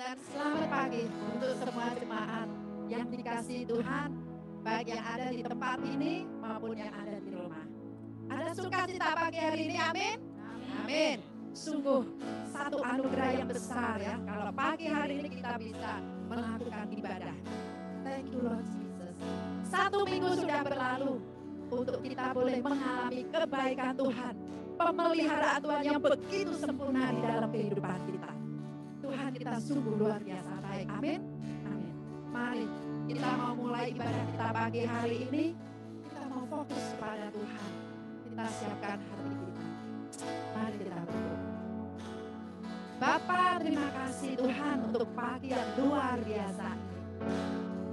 dan selamat pagi untuk semua jemaat yang dikasihi Tuhan, baik yang ada di tempat ini maupun yang ada di rumah. Ada sukacita pagi hari ini, amin? Amin. Sungguh satu anugerah yang besar ya, kalau pagi hari ini kita bisa melakukan ibadah. Thank you Lord Jesus. 1 minggu sudah berlalu untuk kita boleh mengalami kebaikan Tuhan, pemeliharaan Tuhan yang begitu sempurna di dalam kehidupan kita. Tuhan kita sungguh luar biasa baik. Amin. Amin. Mari kita mau mulai ibadah kita pagi hari ini. Kita mau fokus pada Tuhan. Kita siapkan hati kita. Mari kita berdoa. Bapa, terima kasih Tuhan untuk pagi yang luar biasa.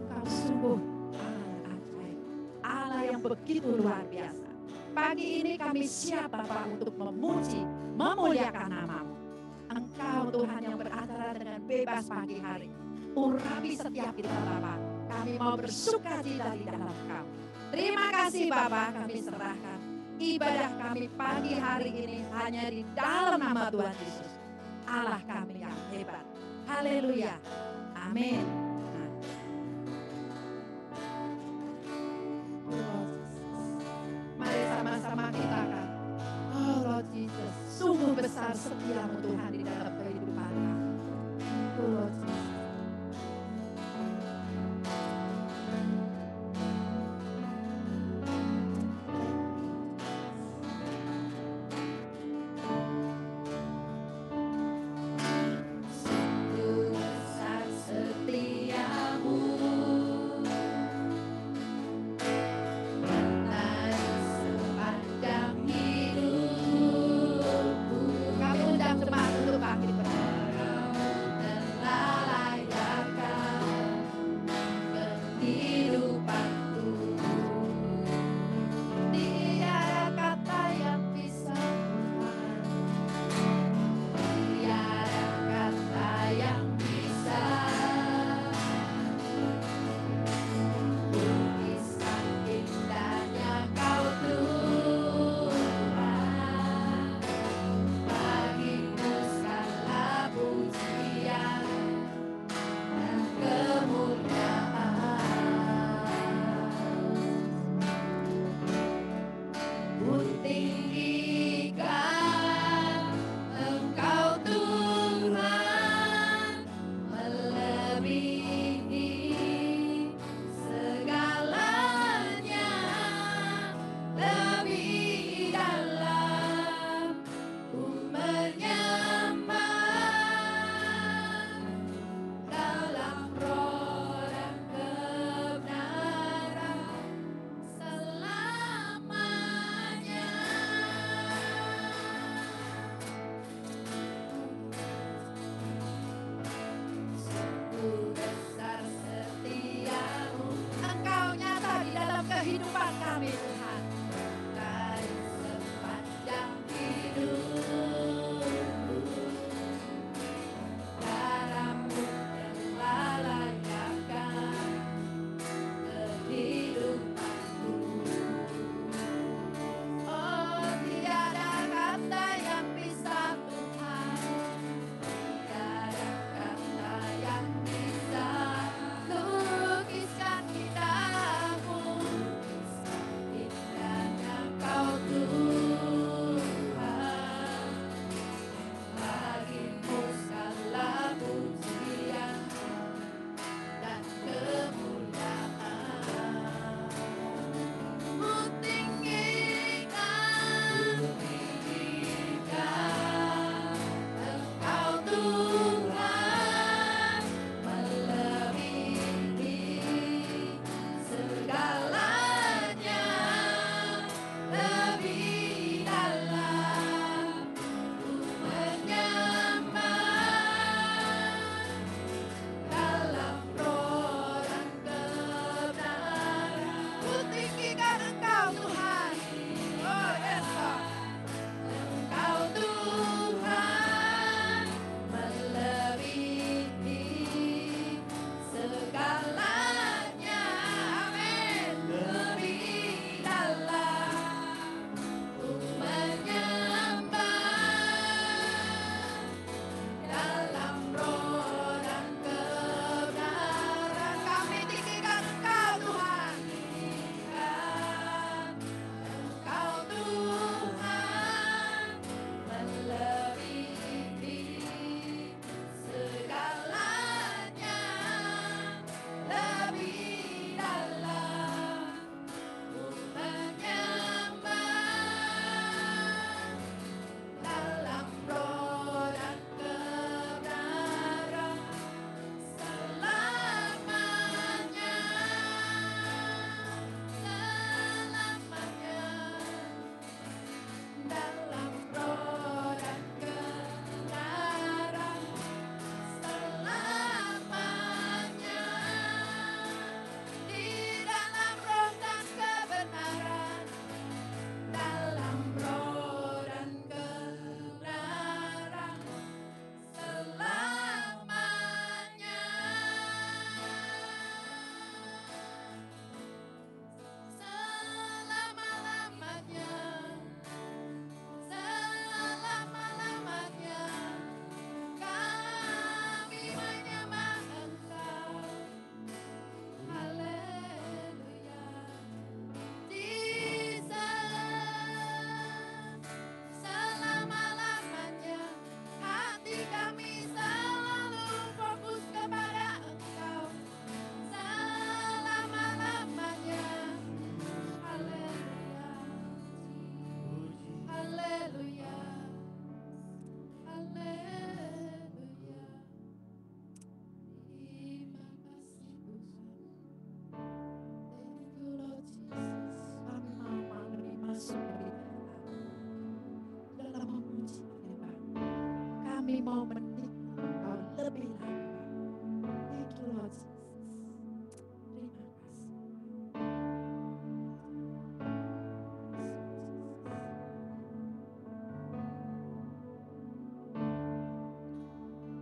Engkau sungguh Allah yang ajaib, Allah yang begitu luar biasa. Pagi ini kami siap Bapa untuk memuji, memuliakan nama-Mu. Engkau Tuhan yang beracara dengan bebas pagi hari. Urapi setiap kita Bapa. Kami mau bersuka cita di dalam Engkau. Terima kasih Bapa, kami serahkan ibadah kami pagi hari ini hanya di dalam nama Tuhan Yesus, Allah kami yang hebat. Haleluya. Amin. Mari sama-sama kita kan. Oh Lord Jesus, sungguh besar setiamu Tuhan di dalam kehidupan kami. Oh Lord Jesus. Kami undang jemaat untuk mau menikmati Engkau lebih lagi. Thank you Lord Jesus. Terima kasih.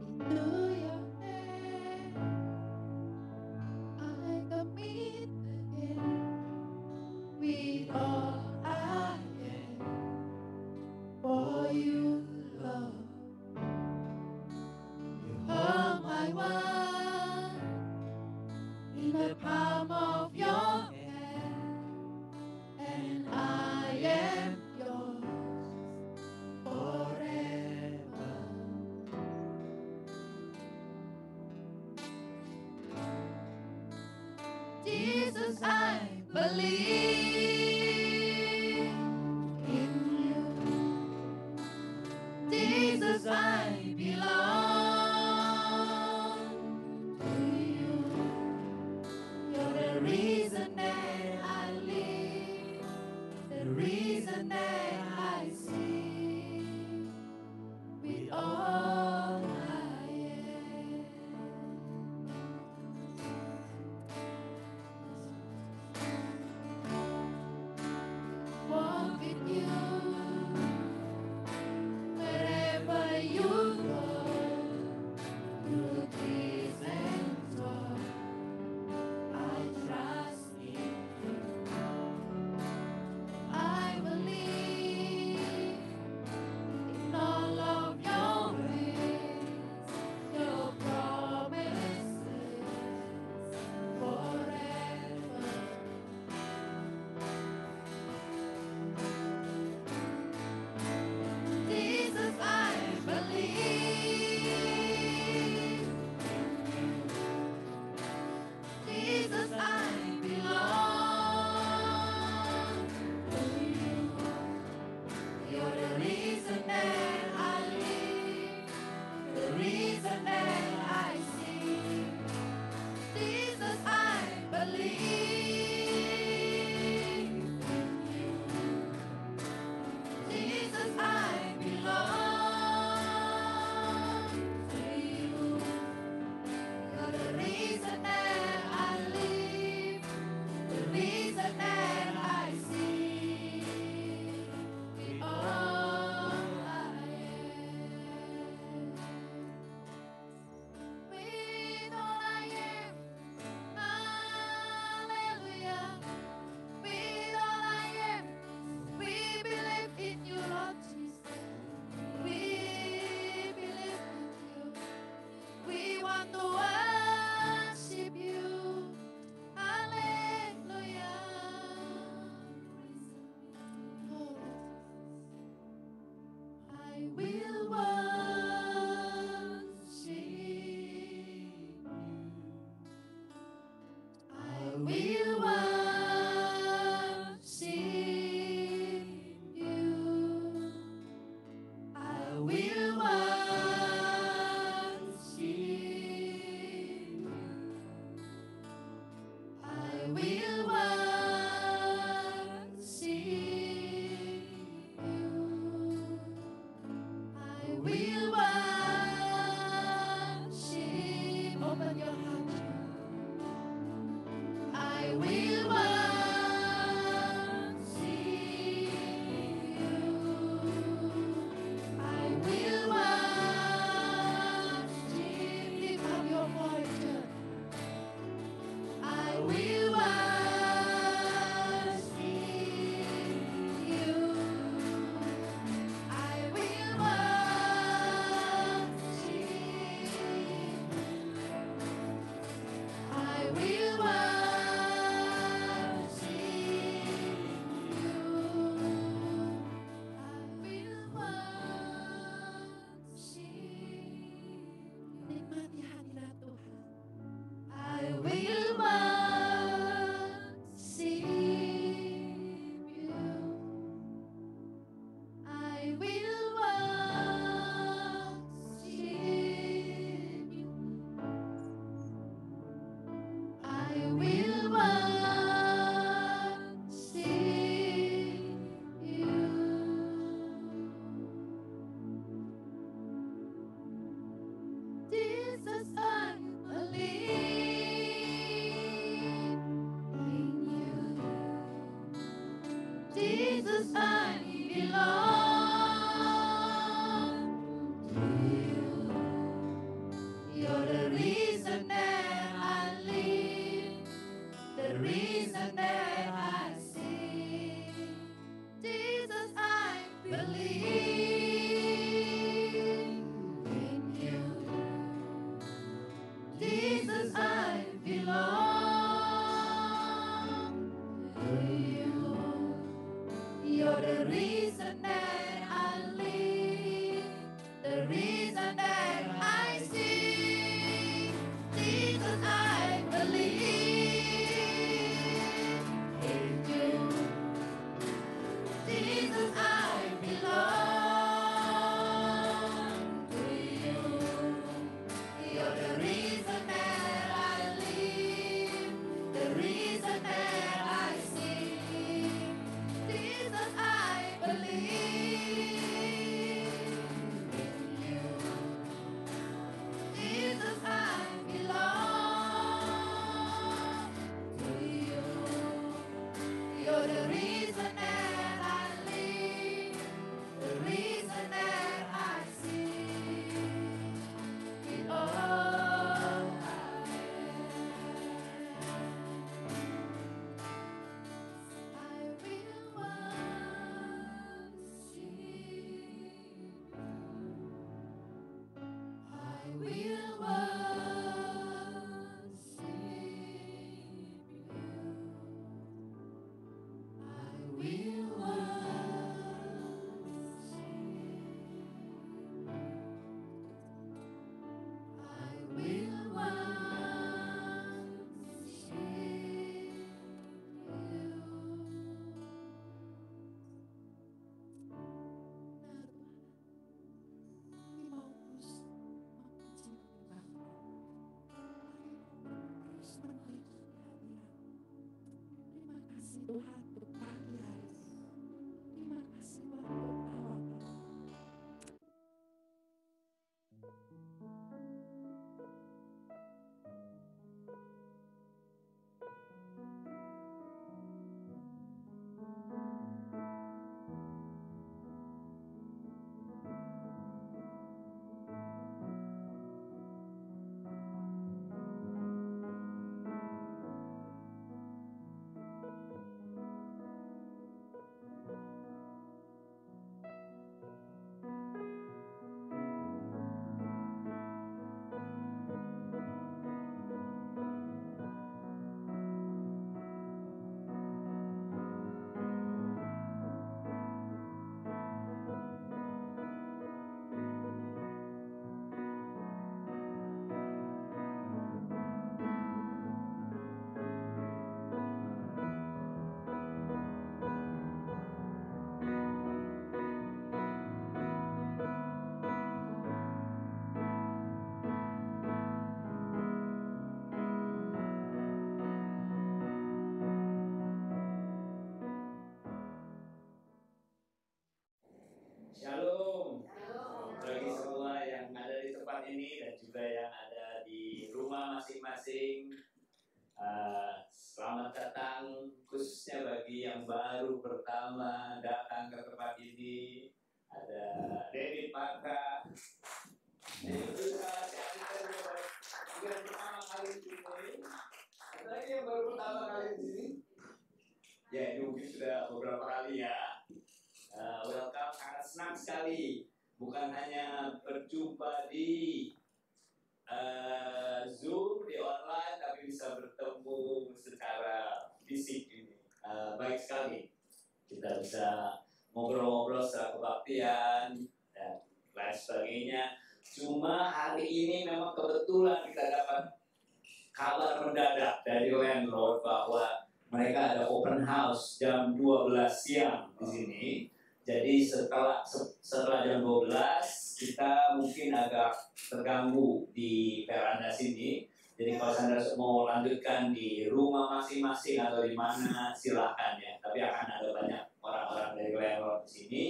Into your hand I commit again with all I am. For you, Lord, you hold my one in the palm of your hand, and I am yours forever. Jesus, I believe in you. Jesus, I belong to you. You're the reason that I live, the reason that I sing with all I am. Jesus, I belong to you. You're the reason that I live, the reason that I sing. Jesus, I believe in you. Jesus, I belong to you. You're the reason that I live, the reason that I sing. Jesus, I believe in you. Jesus, I belong to you. You're the reason that I live, the reason that I sing. Jesus, I believe in you. Jesus, I belong to you. You're the reason that I live, the reason that I sing. It all I am. I will worship you. I will worship you. I will Terima kasih Tuhan untuk pagi hari ini. Terima kasih Tuhan untuk awal tahun. Shalom bagi semua yang ada di tempat ini dan juga yang ada di rumah masing-masing. Selamat datang khususnya bagi yang baru pertama datang ke tempat ini. Ada David Maka, dan juga yang pertama kali di sini. Ada lagi yang baru pertama kali di sini. Ya, ini mungkin sudah beberapa kali ya. Welcome, sangat senang sekali. Bukan hanya berjumpa di Zoom, di online, tapi bisa bertemu secara fisik ini. Baik sekali. Kita bisa ngobrol-ngobrol secara kebaktian dan lain sebagainya. Cuma hari ini memang kebetulan kita dapat kabar mendadak dari landlord bahwa mereka ada open house jam 12 siang di sini. Jadi setelah jam 12 kita mungkin agak terganggu di veranda sini. Jadi kalau Anda mau lanjutkan di rumah masing-masing atau di mana silahkan ya. Tapi akan ada banyak orang-orang dari landlord di sini.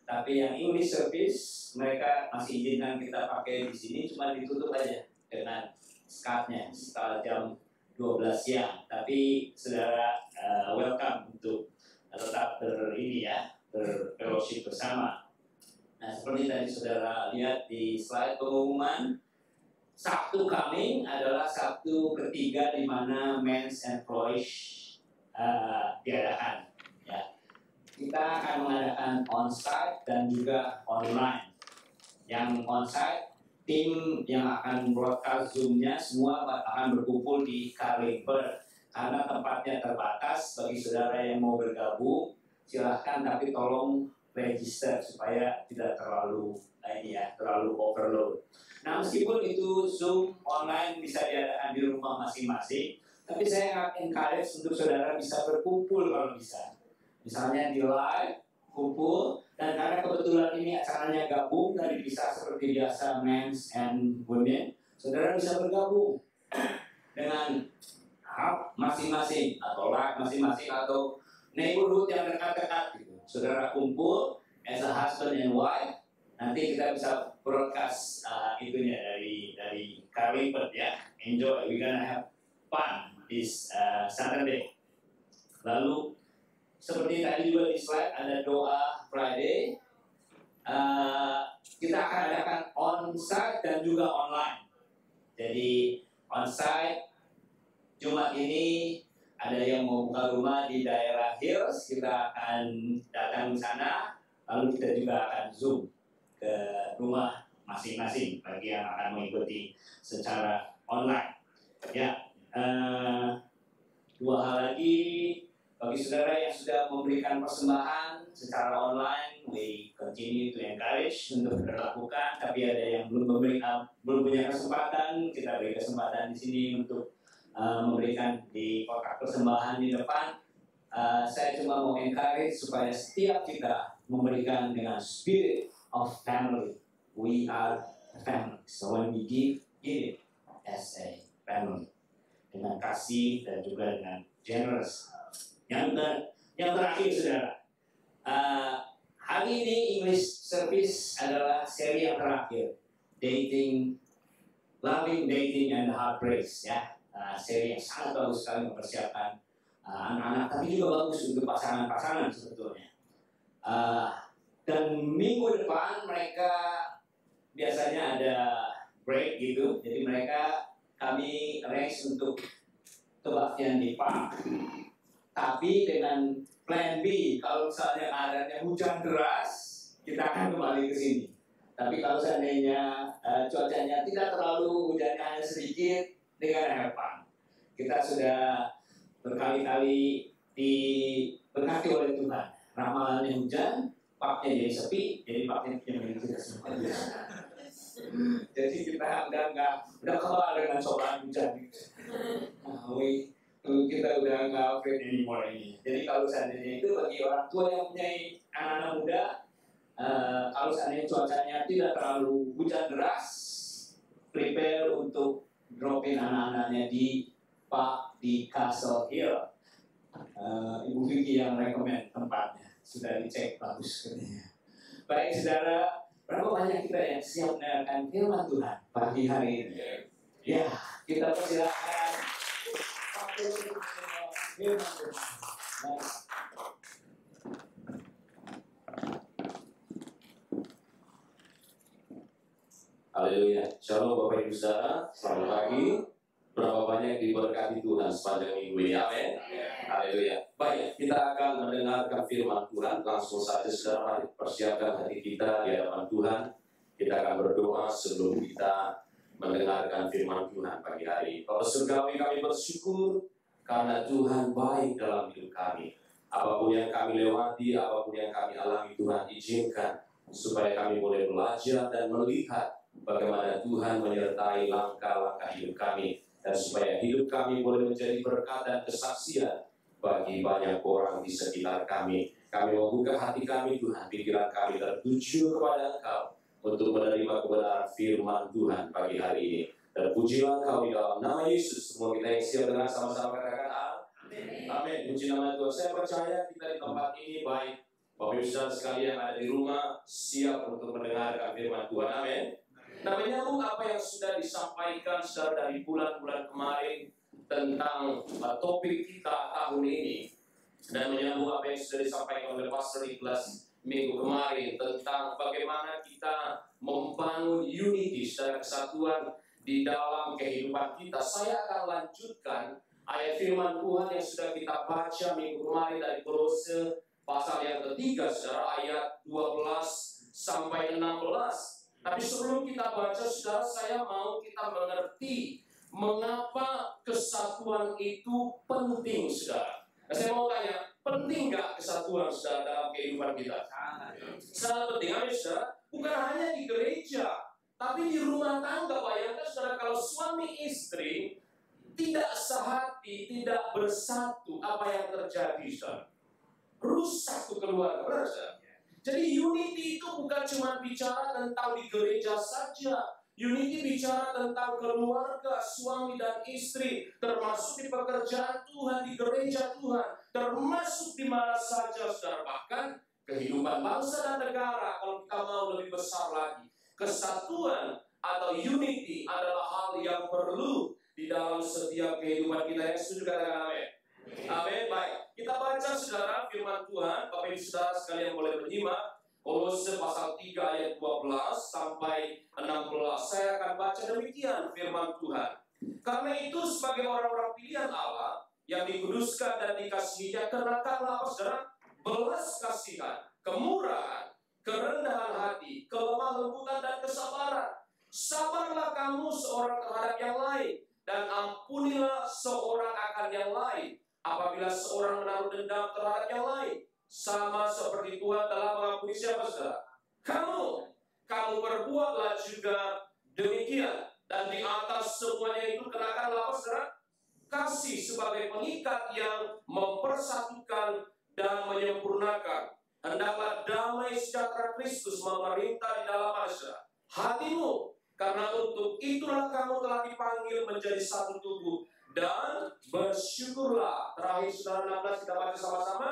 Tapi yang English service mereka masih izinkan kita pakai di sini, cuma ditutup aja dengan skatnya setelah jam 12 siang. Tapi saudara welcome untuk tetap berfellowship bersama. Nah, seperti tadi saudara lihat di slide pengumuman, Sabtu coming adalah Sabtu ketiga di mana Men's and Flourish diadakan. Ya. Kita akan mengadakan on-site dan juga online. Yang on-site, tim yang akan broadcast Zoom-nya semua akan berkumpul di Carlingford. Karena tempatnya terbatas, bagi saudara yang mau bergabung, silahkan, tapi tolong register supaya tidak terlalu overload. Nah, meskipun itu Zoom online bisa diadakan di rumah masing-masing, tapi saya akan encourage untuk saudara bisa berkumpul kalau bisa. Misalnya di live, kumpul, dan karena kebetulan ini acaranya gabung dari bisa seperti biasa men's and women, saudara bisa bergabung dengan masing-masing atau live masing-masing atau neighborhood yang dekat-dekat gitu. Saudara kumpul as a husband and wife, nanti kita bisa broadcast itunya dari Carlingford ya. Enjoy, we're gonna have fun this Saturday. Lalu seperti tadi juga di slide ada doa Friday. Kita akan adakan on-site dan juga online. Jadi on-site Jumat ini ada yang mau buka rumah di daerah Hills, kita akan datang ke sana. Lalu kita juga akan Zoom ke rumah masing-masing bagi yang akan mengikuti secara online. Ya, dua hal lagi bagi saudara yang sudah memberikan persembahan secara online, we continue to encourage untuk berlakukan. Tapi ada yang belum punya kesempatan, kita beri kesempatan di sini untuk memberikan di kotak persembahan di depan. Saya cuma mau encourage supaya setiap kita memberikan dengan spirit of family. We are a family. So when we give it as a family. Dengan kasih dan juga dengan generous. Yang terakhir saudara, hari ini English Service adalah seri yang terakhir, Loving Dating and Heartbreaks ya, seri yang sangat bagus sekali mempersiapkan anak-anak, tapi juga bagus untuk pasangan-pasangan sebetulnya. Dan minggu depan mereka biasanya ada break gitu, jadi kami arrange untuk kebaktian di park. Tapi dengan plan B, kalau misalnya adanya hujan deras, kita akan kembali ke sini. Tapi kalau seandainya cuacanya tidak terlalu, hujannya hanya sedikit, dengan harapan. Kita sudah berkali-kali diberkati oleh Tuhan. Ramalannya hujan, parknya jadi sepi, jadi parknya punya kita semua. Jadi kita udah kebal dengan cobaan hujan. Kita udah nggak afraid anymore ini. Jadi kalau seandainya itu bagi orang tua yang punya anak-anak muda, kalau seandainya cuacanya tidak terlalu hujan deras, prepare untuk dropin anak-anaknya di Castle Hill. Ibu Vicky yang rekomend tempatnya, sudah dicek bagus katanya. Baik saudara, berapa banyak kita yang siap mendengarkan firman Tuhan pagi hari ini? Ya, kita persilakan. Haleluya. Shalom Bapak Ibu Saudara, selamat pagi. Berapa banyak diberkati Tuhan sepanjang minggu ini, amin. Haleluya. Baik, kita akan mendengarkan firman Tuhan. Langsung saja saudara, persiapkan hati kita di hadapan Tuhan. Kita akan berdoa sebelum kita mendengarkan firman Tuhan pagi hari. Bapak surgawi, kami bersyukur karena Tuhan baik dalam hidup kami. Apapun yang kami lewati, apapun yang kami alami, Tuhan izinkan supaya kami boleh belajar dan melihat bagaimana Tuhan menyertai langkah-langkah hidup kami, dan supaya hidup kami boleh menjadi berkat dan kesaksian bagi banyak orang di sekitar kami. Kami membuka hati kami Tuhan, pikiran kami tertuju kepada Engkau untuk menerima kebenaran firman Tuhan pagi hari ini. Dan pujilah Engkau di dalam nama Yesus. Semua kita yang siap dengan sama-sama katakan amin. Amin. Puji nama Tuhan. Saya percaya kita di tempat ini baik Bapak Ibu Saudara sekalian yang ada di rumah siap untuk mendengarkan firman Tuhan. Amin. Nah, menyambung apa yang sudah disampaikan dari bulan-bulan kemarin tentang topik kita tahun ini, Dan menyambung apa yang sudah disampaikan oleh Pastor Ikhlas minggu kemarin tentang bagaimana kita membangun unity secara kesatuan di dalam kehidupan kita. Saya akan lanjutkan ayat firman Tuhan yang sudah kita baca minggu kemarin dari Kolose pasal yang ketiga, saudara, ayat 12 sampai 16. Tapi sebelum kita baca, saudara, saya mau kita mengerti mengapa kesatuan itu penting, saudara. Nah, saya mau tanya, penting nggak kesatuan, saudara, dalam kehidupan kita? Sangat penting, amin, saudara. Bukan hanya di gereja, tapi di rumah tangga. Bayangkan, saudara, kalau suami istri tidak sehati, tidak bersatu, apa yang terjadi, saudara? Rusak tuh keluarga, benar, saudara? Jadi unity itu bukan cuma bicara tentang di gereja saja. Unity bicara tentang keluarga, suami dan istri, termasuk di pekerjaan Tuhan, di gereja Tuhan, termasuk di mana saja, saudara. Bahkan kehidupan bangsa dan negara, kalau kita mau lebih besar lagi. Kesatuan atau unity adalah hal yang perlu di dalam setiap kehidupan kita. Yang setuju katakan amin. Amin. Baik, kita baca, saudara, firman Tuhan. Bapak Ibu saudara sekalian boleh menyimak Kolose pasal 3 ayat 12 sampai 16. Saya akan baca demikian firman Tuhan. Karena itu sebagai orang-orang pilihan Allah yang dikuduskan dan dikasihinya, kenakanlah, saudara, belas kasihan, kemurahan, kerendahan hati, kelemah lembutan dan kesabaran. Sabarlah kamu seorang terhadap yang lain, dan ampunilah seorang akan yang lain. Apabila seorang menaruh dendam terhadap yang lain, sama seperti Tuhan telah mengampuni siapa, saudara? Kamu berbuatlah juga demikian. Dan di atas semuanya itu kenakanlah, saudara, kasih sebagai pengikat yang mempersatukan dan menyempurnakan. Hendaklah damai sejahtera Kristus memerintah di dalam hatimu, karena untuk itulah kamu telah dipanggil menjadi satu tubuh, dan bersyukurlah. Terakhir, saudara, 16 kita baca sama-sama.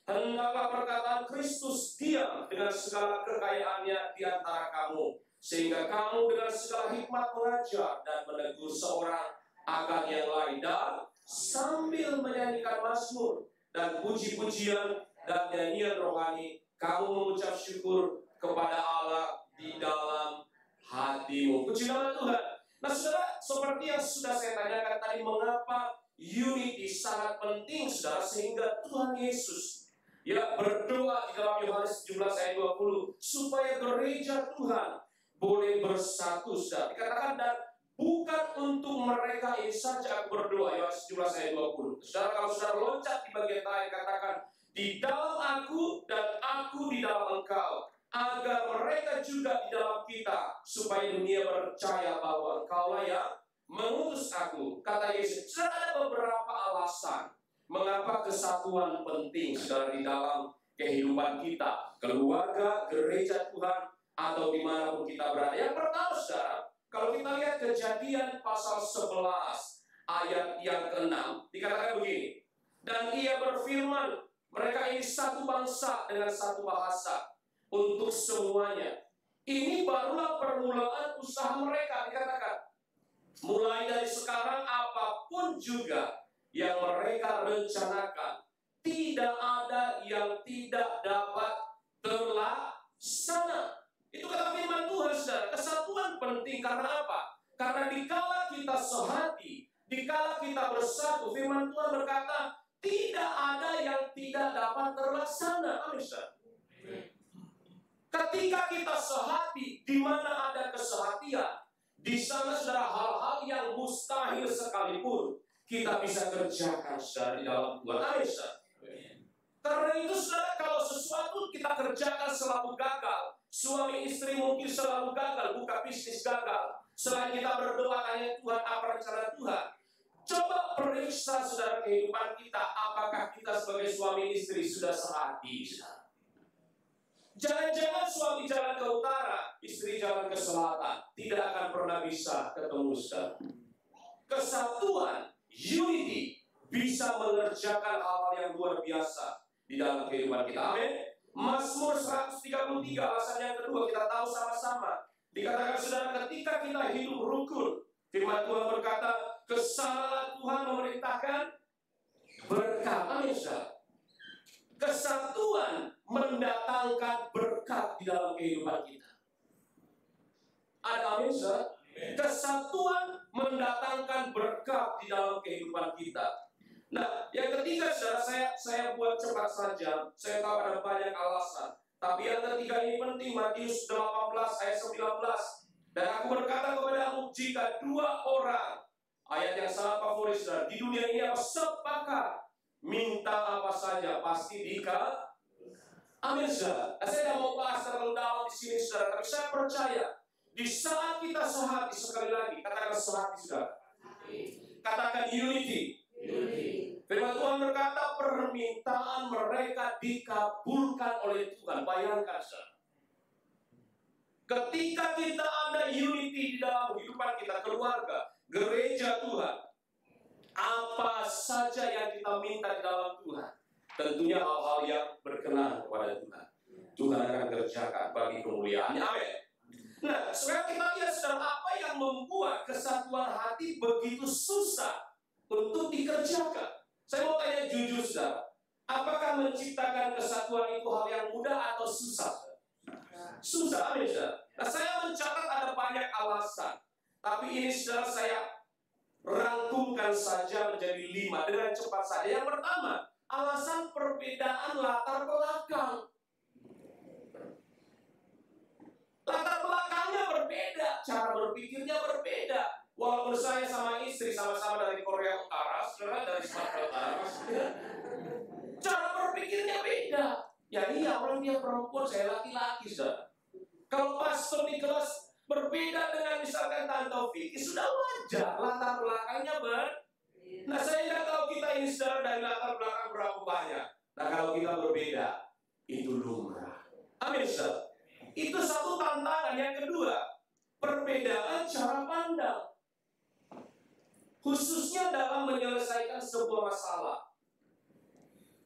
Hendaklah perkataan Kristus diam dengan segala kekayaannya di antara kamu, sehingga kamu dengan segala hikmat mengajar dan menegur seorang akan yang lain, dan sambil menyanyikan mazmur dan puji-pujian dan nyanyian rohani, kamu mengucap syukur kepada Allah di dalam hatimu. Puji nama Tuhan. Nah, saudara, seperti yang sudah saya tanyakan tadi, mengapa unity sangat penting, saudara, sehingga Tuhan Yesus berdoa di dalam Yohanes 17 ayat 20 supaya gereja Tuhan boleh bersatu, saudara. Dikatakan, dan bukan untuk mereka ini saja aku berdoa, Yohanes 17 ayat 20. Saudara, kalau saudara loncat di bagian terakhir, katakan, di dalam aku dan aku di dalam engkau, agar mereka juga di dalam kita, supaya dunia percaya bahwa engkaulah yang mengutus aku. Kata Yesus. Ada beberapa alasan mengapa kesatuan penting, saudara, di dalam kehidupan kita, keluarga, gereja Tuhan, atau dimanapun kita berada. Yang pertama, saudara, kalau kita lihat Kejadian pasal 11 ayat yang ke-6, dikatakan begini, dan ia berfirman, mereka ini satu bangsa dengan satu bahasa untuk semuanya. Ini barulah permulaan usaha mereka, dikatakan. Mulai dari sekarang apapun juga yang mereka rencanakan, tidak ada yang tidak dapat terlaksana. Itu kata firman Tuhan, saudara. Kesatuan penting karena apa? Karena dikala kita sehati, dikala kita bersatu, firman Tuhan berkata, tidak ada yang tidak dapat terlaksana. Amin, saudara. Ketika kita sehati, di mana ada kesehatian, di sana, saudara, hal-hal yang mustahil sekalipun kita bisa kerjakan, saudara, di dalam Tuhan. Amin, saudara. Karena itu, saudara, kalau sesuatu kita kerjakan selalu gagal, suami istri mungkin selalu gagal, buka bisnis gagal, selain kita berdoa tanya Tuhan apa rencana Tuhan, coba periksa, saudara, kehidupan kita, apakah kita sebagai suami istri sudah sehati, saudara. Jangan-jangan suami jalan ke utara, istri jalan ke selatan, tidak akan pernah bisa ketemu, saudara. Kesatuan, unity, bisa mengerjakan hal-hal yang luar biasa di dalam kehidupan kita. Amin. Mazmur 133, alasan yang kedua, kita tahu sama-sama. Dikatakan, saudara, ketika kita hidup rukun, firman Tuhan berkata, kesalahan Tuhan memerintahkan berkat. Amin, saudara. Kesatuan mendatangkan berkat di dalam kehidupan kita. Ada amin, saudara? Kesatuan mendatangkan berkat di dalam kehidupan kita. Nah, yang ketiga, saudara, saya buat cepat saja. Saya tahu ada banyak alasan. Tapi yang ketiga ini penting, Matius 18 ayat 19. Dan aku berkata kepadamu, jika dua orang, ayat yang sangat favorit, saudara, di dunia ini apa sepakat minta apa saja pasti dikabulkan. Amin, saudara. Saya tidak mau bahas terlalu dalam di sini, saudara, tapi saya percaya di saat kita sehati, sekali lagi katakan sehati, saudara. Katakan unity. Firman Tuhan berkata permintaan mereka dikabulkan oleh Tuhan. Bayangkan, saudara. Ketika kita ada unity di dalam kehidupan kita, keluarga, gereja Tuhan, apa saja yang kita minta di dalam Tuhan, tentunya hal-hal yang berkenan kepada Tuhan, Tuhan akan kerjakan bagi kemuliaan-Nya. Amin. Nah, sekarang kita lihat, saudara, apa yang membuat kesatuan hati begitu susah untuk dikerjakan. Saya mau tanya jujur, saudara, apakah menciptakan kesatuan itu hal yang mudah atau susah? Susah, amin, saudara. Nah, saya mencatat ada banyak alasan, tapi ini, saudara, saya rangkumkan saja menjadi 5 dengan cepat saja. Yang pertama, alasan perbedaan latar belakang. Latar belakangnya berbeda, cara berpikirnya berbeda. Walaupun saya sama istri sama-sama dari Korea Utara, saudara, dari Sumatera Utara, cara berpikirnya beda. Ya iya, orang dia perempuan, saya laki-laki, saudara. Kalau pastor di kelas berbeda dengan misalkan Tante Vicky, sudah wajar, latar belakangnya Nah, saya tidak tahu kita ini, saudara, dari latar belakang berapa banyak. Nah, kalau kita berbeda, itu lumrah. Amin, saudara. Itu satu tantangan. Yang kedua, perbedaan cara pandang, khususnya dalam menyelesaikan sebuah masalah.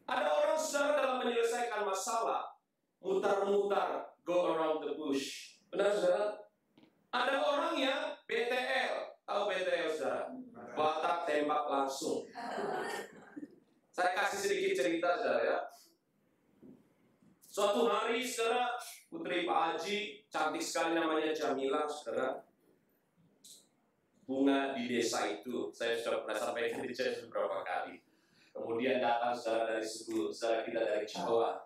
Ada orang, saudara, dalam menyelesaikan masalah mutar-mutar, go around the bush. Benar, saudara? Ada orang yang BTL. Tahu BTL, saudara? Batak tembak langsung. Saya kasih sedikit cerita, saudara, ya. Suatu hari, saudara, putri Pak Haji, cantik sekali namanya Jamila, saudara. Bunga di desa itu, saya sudah pernah sampaikan di church beberapa kali. Kemudian datang, saudara, dari suku, saudara kita dari Jawa.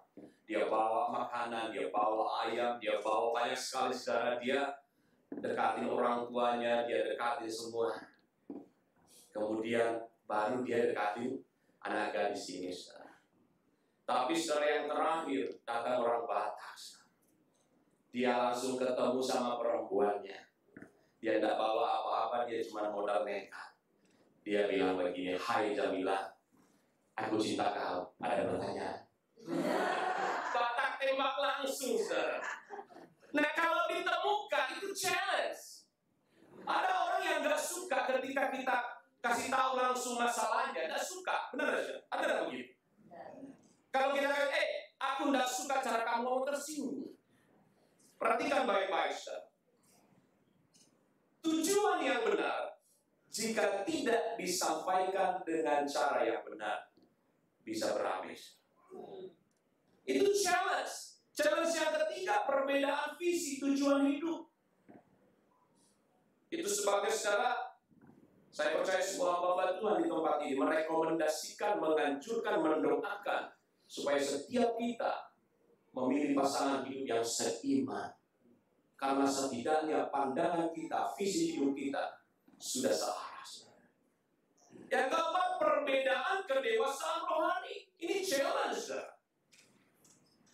Dia bawa makanan, dia bawa ayam, dia bawa banyak sekali, saudara. Dia dekatin orang tuanya, dia dekatin semua. Kemudian baru dia dekatin anak gadis ini, saudara. Tapi, saudara, yang terakhir datang orang Batak, saudara. Dia langsung ketemu sama perempuannya. Dia tidak bawa apa-apa, dia cuma modal nekat. Dia bilang begini, "Hai Jamila, aku cinta kau, ada pertanyaan." Batak tembak langsung, saudara. Nah, kalau ditemukan itu challenge. Ada orang yang nggak suka ketika kita kasih tahu langsung masalahnya, nggak suka, benar saudara? Ada nggak begitu? Kalau kita kata, aku nggak suka cara kamu mau tersinggung. Perhatikan baik-baik, saudara. Tujuan yang benar, jika tidak disampaikan dengan cara yang benar, bisa berhabis. Itu challenge. Challenge yang ketiga, perbedaan visi tujuan hidup. Itu sebabnya, saudara, saya percaya semua hamba Tuhan di tempat ini merekomendasikan, menganjurkan, mendoakan supaya setiap kita memilih pasangan hidup yang seiman. Karena setidaknya pandangan kita, visi hidup kita sudah selaras. Yang keempat, perbedaan kedewasaan rohani. Ini challenge, saudara.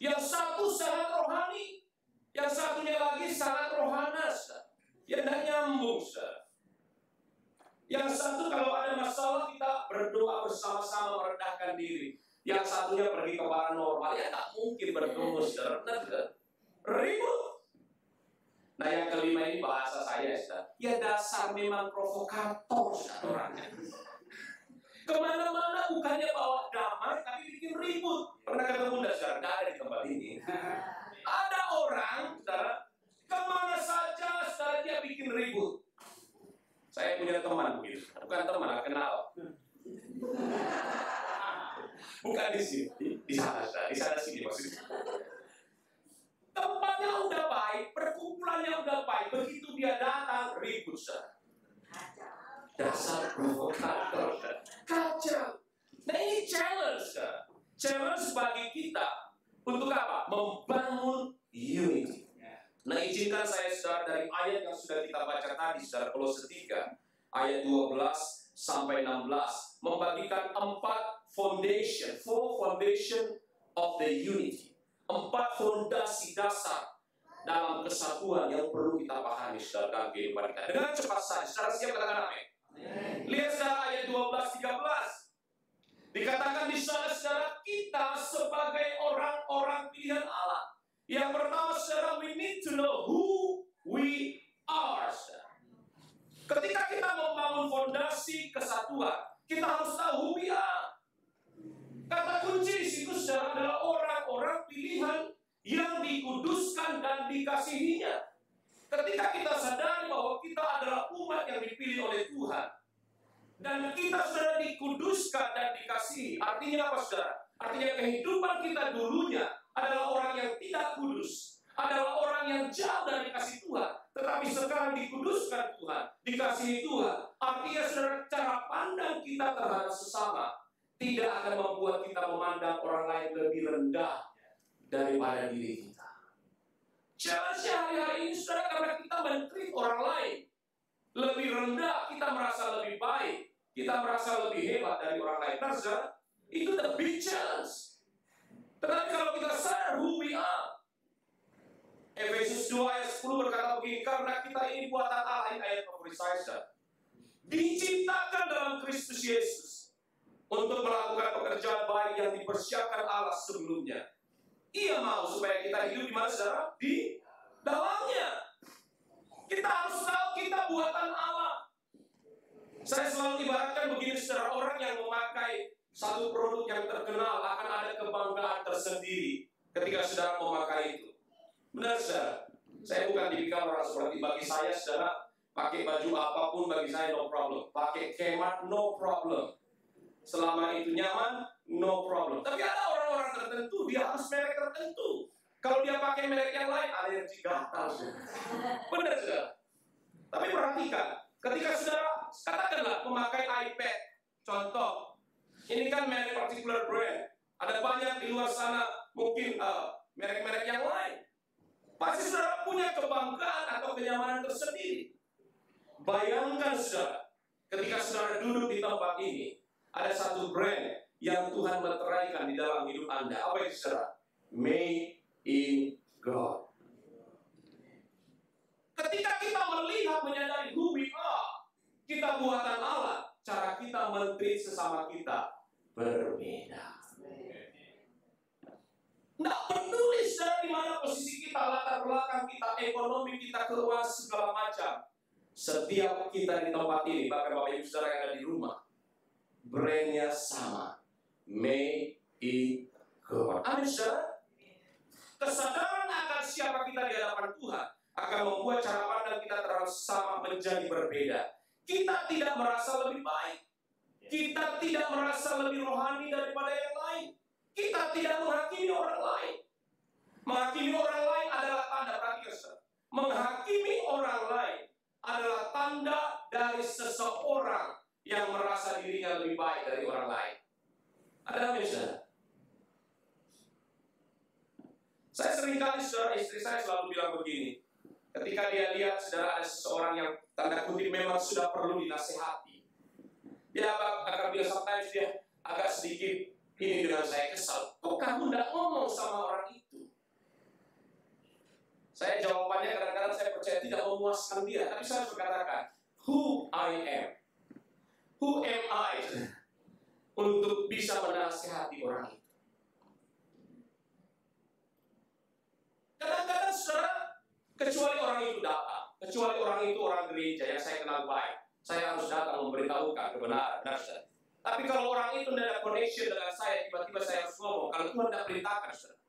Yang satu sangat rohani, yang satunya lagi sangat rohanas. Yang tidak nyambung, saudara. Yang satu kalau ada masalah kita berdoa bersama-sama merendahkan diri. Yang satunya pergi ke paranormal, ya tak mungkin bertemu, saudara. Ribut. Nah, yang kelima ini bahasa saya, saudara. Ya dasar memang provokator, saudara. Kemana-mana bukannya bawa damai, tapi bikin ribut. Pernah ketemu enggak, saudara? Nggak ada di tempat ini. Ada orang, saudara, kemana saja, saudara, dia bikin ribut. Saya punya teman begitu. Bukan teman, kenal. Bukan di sini. Di sana sini maksudnya. Tempatnya udah baik, perkumpulannya udah baik, begitu dia datang ribut, saudara. Dasar provokator, saudara. Kacau. Nah ini challenge, saudara. Challenge bagi kita untuk apa? Membangun unity. Nah izinkan saya, saudara, dari ayat yang sudah kita baca tadi, saudara, Kolose 3 ayat 12 sampai 16 membagikan 4 foundation of the unity. 4 fondasi dasar dalam kesatuan yang perlu kita pahami, saudara, dalam kehidupan kita. Dengan cepat saja, saudara, siap katakan amin. Lihat, saudara, ayat 12-13. Dikatakan di sana, saudara, kita sebagai orang-orang pilihan Allah. Yang pertama, saudara, we need to know who we are, saudara. Ketika kita membangun fondasi kesatuan, kita harus tahu who we are. Kata kunci di situ, saudara, adalah orang-orang pilihan yang dikuduskan dan dikasihinya. Ketika kita sadari bahwa kita adalah umat yang dipilih oleh Tuhan, dan kita sudah dikuduskan dan dikasihi, artinya apa, saudara? Artinya kehidupan kita dulunya adalah orang yang tidak kudus, adalah orang yang jauh dari kasih Tuhan, tetapi sekarang dikuduskan Tuhan, dikasihi Tuhan. Artinya, saudara, cara pandang kita terhadap sesama tidak akan membuat kita memandang orang lain lebih rendah daripada diri kita. Challenge-nya hari-hari ini, saudara, karena kita men-treat orang lain lebih rendah, kita merasa lebih baik, kita merasa lebih hebat dari orang lain. Nah, saudara, itu the big challenge. Tetapi kalau kita sadar who we are, Efesus 2 ayat 10 berkata begini, karena kita ini buatan Allah, ayat favorit saya, diciptakan dalam Kristus Yesus untuk melakukan pekerjaan baik yang dipersiapkan Allah sebelumnya. Ia mau supaya kita hidup di mana, saudara? Di dalamnya. Kita harus tahu kita buatan Allah. Saya selalu ibaratkan begini, saudara, orang yang memakai satu produk yang terkenal akan ada kebanggaan tersendiri ketika saudara memakai itu. Benar, saudara? Saya bukan tipikal orang seperti bagi saya, saudara, pakai baju apapun bagi saya no problem. Pakai kemat no problem. Selama itu nyaman, no problem. Tapi ada orang-orang tertentu, dia harus merek tertentu. Kalau dia pakai merek yang lain, alergi gatal. Benar, saudara? Tapi perhatikan, ketika saudara, katakanlah memakai iPad, contoh, ini kan merek particular brand. Ada banyak di luar sana, mungkin merek-merek yang lain. Pasti saudara punya kebanggaan atau kenyamanan tersendiri. Bayangkan, saudara, ketika saudara duduk di tempat ini, ada satu brand yang Tuhan meteraikan di dalam hidup Anda. Apa itu, saudara? Made in God. Ketika kita melihat, menyadari who we are, kita buatan Allah, cara kita men-treat sesama kita berbeda. Nggak peduli, saudara, di mana posisi kita, latar belakang kita, ekonomi kita, keuangan, segala macam. Setiap kita di tempat ini, bahkan Bapak Ibu saudara yang ada di rumah, brandnya sama, made in God. Amin, saudara. Kesadaran akan siapa kita di hadapan Tuhan akan membuat cara pandang kita terhadap sesama menjadi berbeda. Kita tidak merasa lebih baik, kita tidak merasa lebih rohani daripada yang lain, kita tidak menghakimi orang lain. Menghakimi orang lain adalah tanda, perhatikan, saudara, menghakimi orang lain adalah tanda dari seseorang yang merasa dirinya lebih baik dari orang lain. Ada amin, saudara? Saya seringkali, saudara, istri saya selalu bilang begini, ketika dia lihat, saudara, ada seseorang yang tanda kutip memang sudah perlu dinasehati, dia akan bilang, sometimes dia agak sedikit ini dengan saya kesal, kok kamu tidak ngomong sama orang itu? Saya jawabannya kadang-kadang saya percaya tidak memuaskan dia, tapi saya berkatakan, who I am, who am I, untuk bisa menasehati orang itu. Kadang-kadang, saudara, kecuali orang itu datang, kecuali orang itu orang gereja yang saya kenal baik, saya harus datang memberitahukan kebenaran. Saudara. Tapi kalau orang itu tidak ada connection dengan saya, tiba-tiba saya harus ngomong, kalau Tuhan tidak perintahkan, saudara.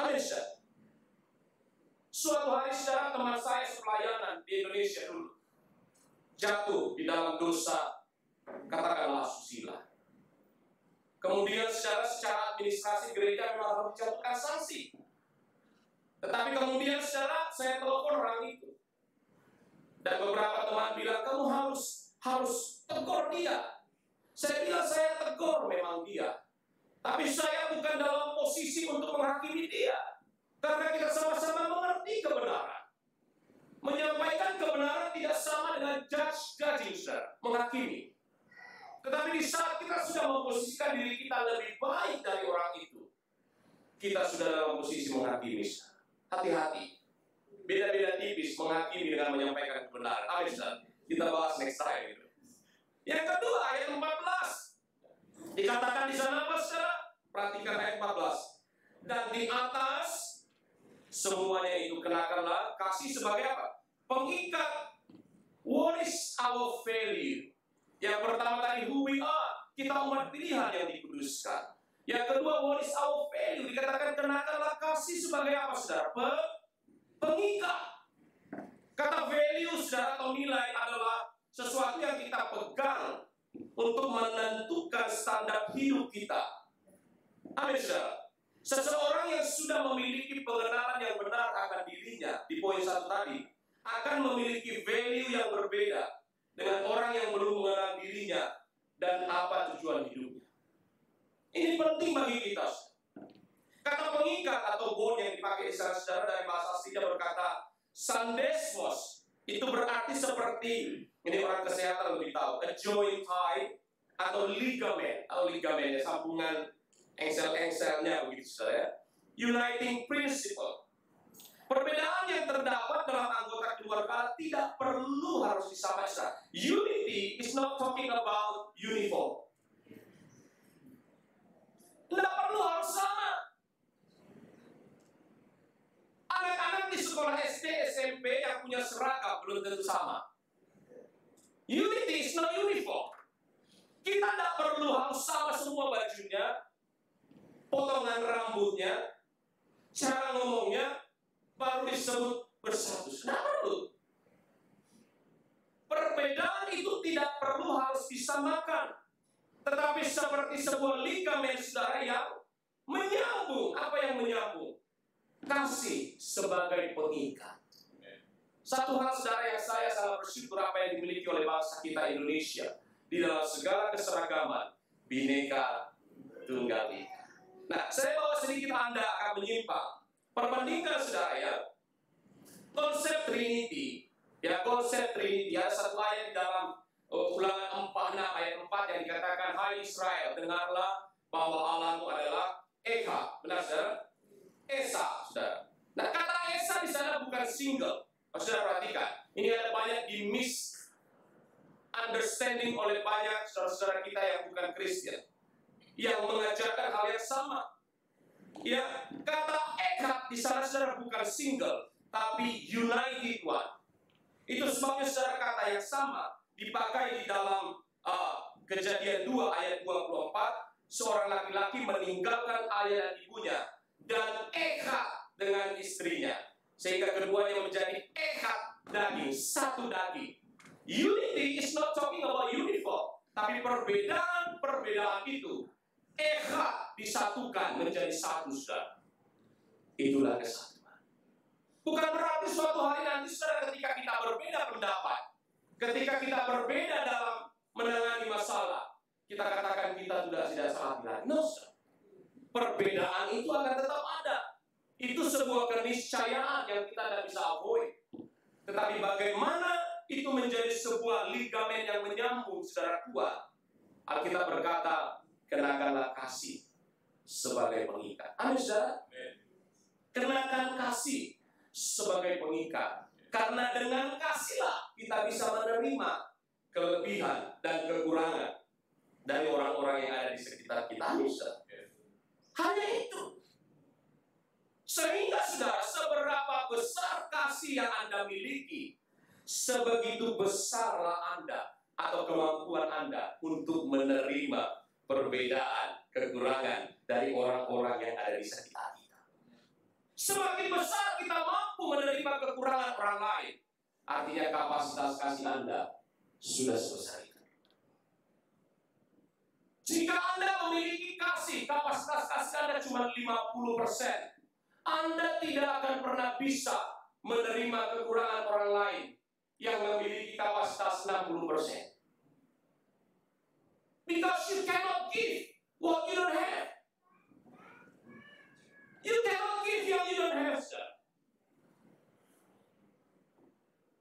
Amin, saudara. Suatu hari, saudara, teman saya sepelayanan di Indonesia dulu jatuh di dalam dosa, katakanlah susila. Kemudian secara administrasi gereja memang harus dijatuhkan sanksi. Tetapi kemudian saya telepon orang itu. Dan beberapa teman bilang, kamu harus tegur dia. Saya bilang, saya tegur memang dia. Tapi saya bukan dalam posisi untuk menghakimi dia. Karena kita sama-sama mengerti kebenaran. Menyampaikan kebenaran tidak sama dengan judging, menghakimi. Tetapi di saat kita sudah memposisikan diri kita lebih baik dari orang itu, kita sudah dalam posisi menghakimi. Hati-hati. Beda-beda tipis menghakimi dengan menyampaikan kebenaran. Amin. Kita bahas next time itu. Yang kedua, ayat 14. Dikatakan di sana apa, saudara? Perhatikan ayat 14. Dan di atas semuanya itu kenakanlah kasih sebagai apa? Pengikat. What is our value? Yang pertama tadi, who we are. Kita umat pilihan yang dikuduskan. Yang kedua, what is our value? Dikatakan kenakanlah kasih sebagai apa, saudara? Pengikat. Kata value, saudara, atau nilai adalah sesuatu yang kita pegang untuk menentukan standar hidup kita. Amin, saudara. Seseorang yang sudah memiliki pengenalan yang benar akan dirinya, di poin 1 tadi, akan memiliki value yang berbeda dengan orang yang belum mengenal dirinya dan apa tujuan hidupnya. Ini penting bagi kita. Kata pengikat atau bond yang dipakai di sana, saudara, dari bahasa aslinya berkata sandesmos. Itu berarti seperti, ini orang kesehatan lebih tahu, a joint tie atau ligamen. Atau ligamen, sambungan engsel-engselnya begitu, saudara. Uniting principle. Perbedaan yang terdapat dalam anggota keluarga tidak perlu harus disamakan. Unity is not talking about uniform. Tidak perlu harus sama. Anak-anak di sekolah SD, SMP yang punya seragam belum tentu sama. Unity is not uniform. Kita tidak perlu harus sama semua bajunya, potongan rambutnya, cara ngomongnya, baru disebut bersatu. Tidak perlu. Perbedaan itu tidak perlu harus disamakan. Tetapi seperti sebuah ligamen, saudara, yang menyambung. Apa yang menyambung? Kasih sebagai pengikat. Satu hal, saudara, yang saya sangat bersyukur apa yang dimiliki oleh bangsa kita Indonesia. Di dalam segala keseragaman, Bhinneka Tunggal Ika. Nah, saya bawa sedikit Anda akan menyimpang. Perbandingkan, saudara, ya, konsep Trinity. Ya, konsep Trinity. Ada satu ayat di dalam Ulangan 4 ayat 4 yang dikatakan, hai Israel, dengarlah bahwa Allahmu adalah Eka. Benar, saudara? Esa, saudara. Nah, kata Esa di sana bukan single. Saudara perhatikan, ini ada banyak di misunderstanding oleh banyak saudara-saudara kita yang bukan Kristen, yang mengajarkan hal yang sama. Ya, kata Eka di sana, saudara, bukan single, tapi united one. Itu sebabnya, saudara, kata yang sama dipakai di dalam Kejadian 2 ayat 24. Seorang laki-laki meninggalkan ayah dan ibunya dan Eka dengan istrinya, sehingga keduanya menjadi Eka daging, satu daging. Unity is not talking about uniform, tapi perbedaan itu Eka disatukan menjadi satu, saudara. Itulah kesatuan. Bukan berarti suatu hari nanti, saudara, ketika kita berbeda pendapat, ketika kita berbeda dalam menangani masalah, kita katakan kita sudah tidak salah lagi. No, perbedaan itu akan tetap ada. Itu sebuah keniscayaan yang kita tidak bisa avoid. Tetapi bagaimana itu menjadi sebuah ligamen yang menyambung secara kuat? Alkitab berkata, kenakanlah kasih sebagai pengikat. Amin, saudara? Kenakan kasih sebagai pengikat. Karena dengan kasihlah kita bisa menerima kelebihan dan kekurangan dari orang-orang yang ada di sekitar kita. Hanya itu. Sehingga, saudara, seberapa besar kasih yang Anda miliki, sebegitu besarlah Anda atau kemampuan Anda untuk menerima perbedaan, kekurangan dari orang-orang yang ada di sekitar kita. Semakin besar kita mampu menerima kekurangan orang lain, artinya kapasitas kasih Anda sudah sebesar itu. Jika Anda memiliki kasih, kapasitas kasih Anda cuma 50%, Anda tidak akan pernah bisa menerima kekurangan orang lain yang memiliki kapasitas 60%. Because you cannot give what you don't have. You cannot give yang you don't have, sir.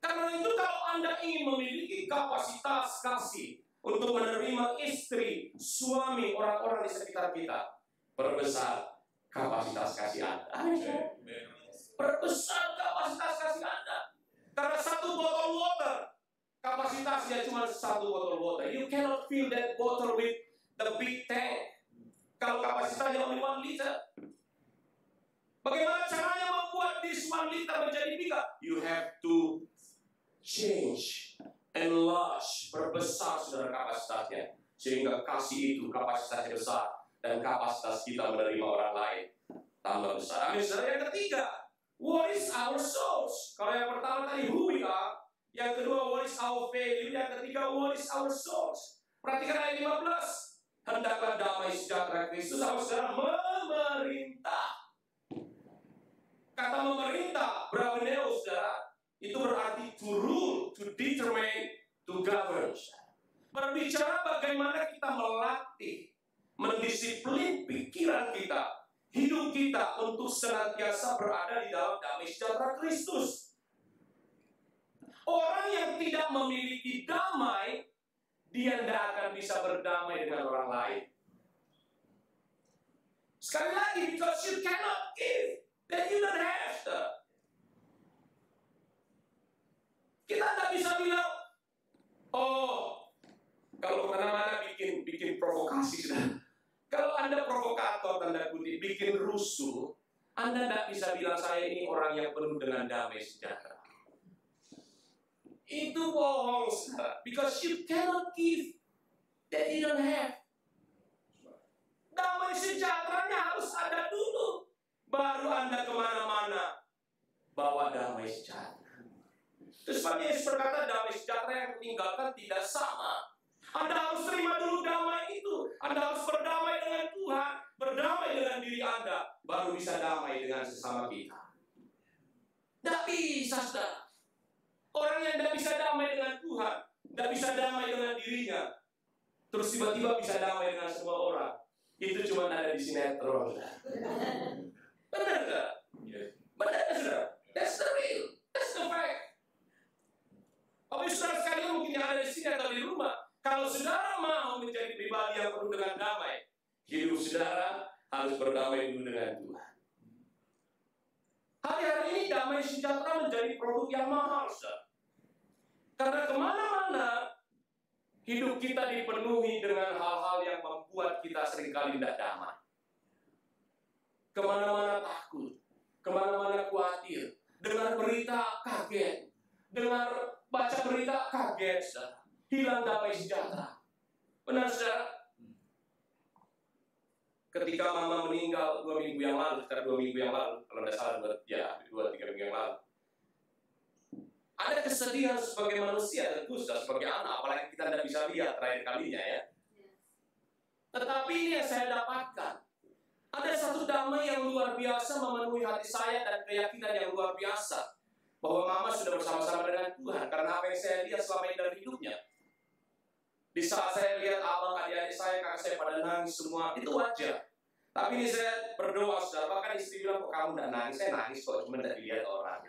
Karena itu kalau Anda ingin memiliki kapasitas kasih untuk menerima istri, suami, orang-orang di sekitar kita, perbesar kapasitas kasih Anda. Perbesar kapasitas kasih Anda. Karena satu botol water, kapasitasnya cuma satu botol water. You cannot fill that bottle with the big tank. Kalau kapasitasnya only 1 liter. Bagaimana caranya membuat this 1 liter menjadi bigger? You have to change, enlarge, perbesar saudara kapasitasnya. Sehingga kasih itu kapasitasnya besar. Dan kapasitas kita menerima orang lain tambah besar. Amin. Saudara, yang ketiga, what is our source? Kalau yang pertama tadi who we are, yang kedua what is our value, yang ketiga what is our source. Perhatikan ayat 15. Hendaklah damai sejahtera Kristus sama saudara memerintah. Kata memerintah, braveneo saudara, itu berarti to rule, to determine, to govern. Berbicara bagaimana kita melatih, mendisiplin pikiran kita, hidup kita untuk senantiasa berada di dalam damai sejahtera Kristus. Orang yang tidak memiliki damai, dia tidak akan bisa berdamai dengan orang lain. Sekali lagi, because you cannot give, then you don't have. Kita tidak bisa bilang, oh, kalau kemana-mana bikin provokasi sudah. Kalau Anda provokator, tanda kutip, bikin rusuh, Anda tidak bisa bilang saya ini orang yang penuh dengan damai sejahtera. Itu bohong, saudara. Because you cannot give that you don't have. Damai sejahteranya harus ada dulu. Baru Anda kemana-mana bawa damai sejahtera. Terus Pak Yesus berkata damai sejahtera yang ditinggalkan tidak sama. Anda harus terima dulu damai itu. Anda harus berdamai dengan Tuhan, berdamai dengan diri Anda, baru bisa damai dengan sesama kita. Tidak bisa, saudara. Orang yang tidak bisa damai dengan Tuhan, tidak bisa damai dengan dirinya, terus tiba-tiba bisa damai dengan semua orang. Itu cuma ada di sinetron. Benar nggak? Benar, saudara. That's the real. That's the fact. Tapi saudara sekalian mungkin yang ada di sini atau di rumah, kalau saudara mau menjadi pribadi yang penuh dengan damai, hidup saudara harus berdamai dulu dengan Tuhan. Hari-hari ini damai sejahtera menjadi produk yang mahal, saudara. Karena kemana-mana hidup kita dipenuhi dengan hal-hal yang membuat kita seringkali tidak damai. Kemana-mana takut, kemana-mana khawatir, dengar berita kaget, dengar baca berita kaget, saudara. Hilang damai sejahtera. Benar, saudara? Ketika mama meninggal 2 minggu yang lalu, sekitar 2 minggu yang lalu, kalau tidak salah 2-3 minggu yang lalu, ada kesedihan sebagai manusia, tentu sebagai anak, apalagi kita tidak bisa lihat terakhir kalinya ya. Tetapi ini yang saya dapatkan, ada satu damai yang luar biasa memenuhi hati saya dan keyakinan yang luar biasa bahwa mama sudah bersama-sama dengan Tuhan, karena apa yang saya lihat selama ini dalam hidupnya. Di saat saya lihat abang, adik-adik saya, kakak saya pada nangis semua, itu wajar. Tapi ini saya berdoa, saudara, bahkan istri bilang, kok kamu tidak nangis? Saya nangis kok, cuma tidak dilihat orang.